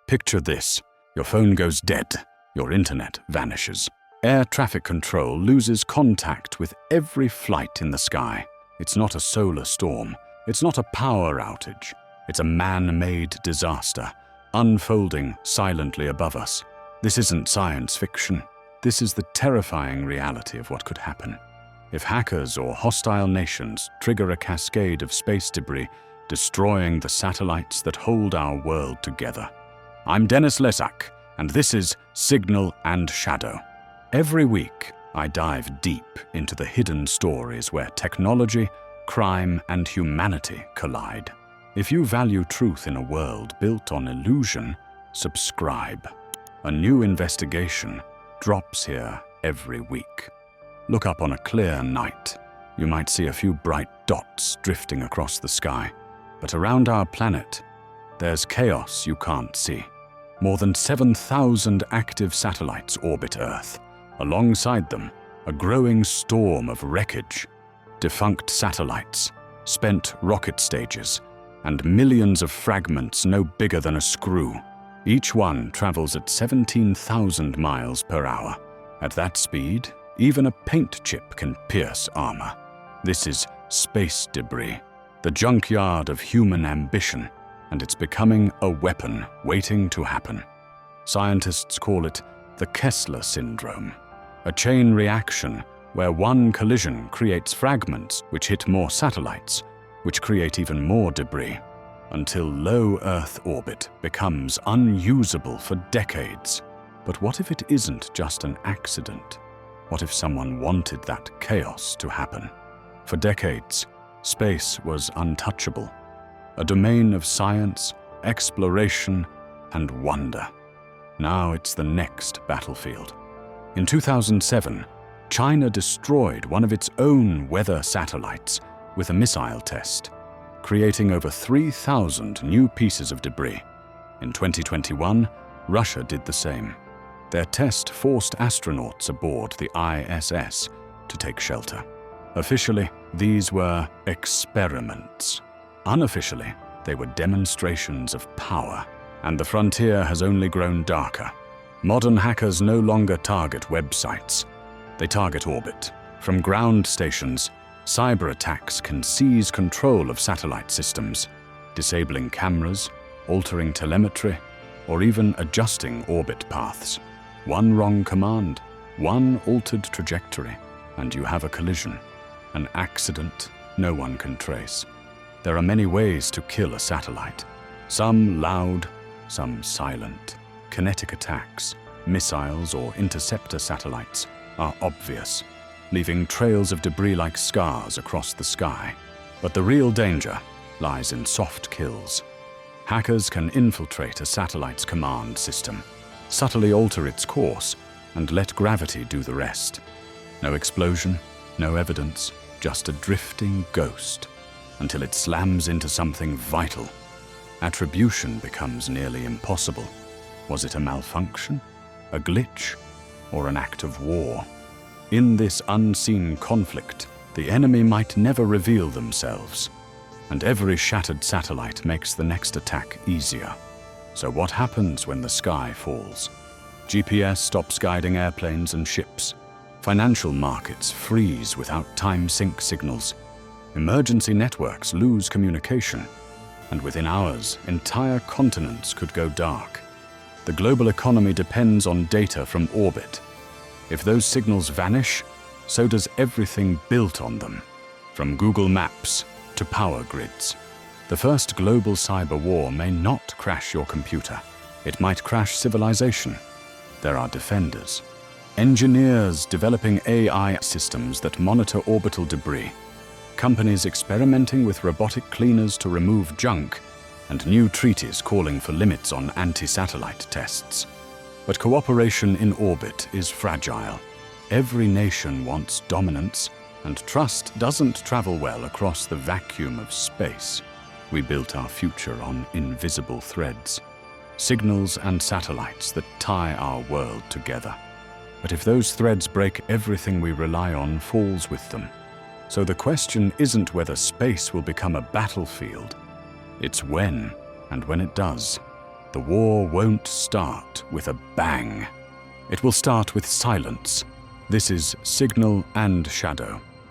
Picture this. Your phone goes dead. Your internet vanishes. Air traffic control loses contact with every flight in the sky. It's not a solar storm. It's not a power outage. It's a man-made disaster, unfolding silently above us. This isn't science fiction. This is the terrifying reality of what could happen. If hackers or hostile nations trigger a cascade of space debris, destroying the satellites that hold our world together. I'm Dennis Lesak, and this is Signal and Shadow. Every week, I dive deep into the hidden stories where technology, crime, and humanity collide. If you value truth in a world built on illusion, subscribe. A new investigation drops here every week. Look up on a clear night. You might see a few bright dots drifting across the sky. But around our planet, there's chaos you can't see. More than 7,000 active satellites orbit Earth. Alongside them, a growing storm of wreckage, defunct satellites, spent rocket stages, and millions of fragments no bigger than a screw. Each one travels at 17,000 miles per hour. At that speed, even a paint chip can pierce armor. This is space debris, the junkyard of human ambition, and it's becoming a weapon waiting to happen. Scientists call it the Kessler Syndrome, a chain reaction where one collision creates fragments which hit more satellites, which create even more debris, until low Earth orbit becomes unusable for decades. But what if it isn't just an accident? What if someone wanted that chaos to happen? For decades, space was untouchable, a domain of science, exploration, and wonder. Now it's the next battlefield. In 2007, China destroyed one of its own weather satellites with a missile test, creating over 3,000 new pieces of debris. In 2021, Russia did the same. Their test forced astronauts aboard the ISS to take shelter. Officially, these were experiments. Unofficially, they were demonstrations of power, and the frontier has only grown darker. Modern hackers no longer target websites. They target orbit. From ground stations, cyber attacks can seize control of satellite systems, disabling cameras, altering telemetry, or even adjusting orbit paths. One wrong command, one altered trajectory, and you have a collision, an accident no one can trace. There are many ways to kill a satellite, some loud, some silent. Kinetic attacks, missiles, or interceptor satellites are obvious, leaving trails of debris like scars across the sky. But the real danger lies in soft kills. Hackers can infiltrate a satellite's command system, subtly alter its course, and let gravity do the rest. No explosion, no evidence, just a drifting ghost, until it slams into something vital. Attribution becomes nearly impossible. Was it a malfunction, a glitch, or an act of war? In this unseen conflict, the enemy might never reveal themselves, and every shattered satellite makes the next attack easier. So what happens when the sky falls? GPS stops guiding airplanes and ships. Financial markets freeze without time sync signals. Emergency networks lose communication, and within hours, entire continents could go dark. The global economy depends on data from orbit. If those signals vanish, so does everything built on them, from Google Maps to power grids. The first global cyber war may not crash your computer. It might crash civilization. There are defenders, engineers developing AI systems that monitor orbital debris, companies experimenting with robotic cleaners to remove junk, and new treaties calling for limits on anti-satellite tests. But cooperation in orbit is fragile. Every nation wants dominance, and trust doesn't travel well across the vacuum of space. We built our future on invisible threads, signals and satellites that tie our world together. But if those threads break, everything we rely on falls with them. So the question isn't whether space will become a battlefield. It's when, and when it does, The war won't start with a bang. It will start with silence. This is signal and shadow.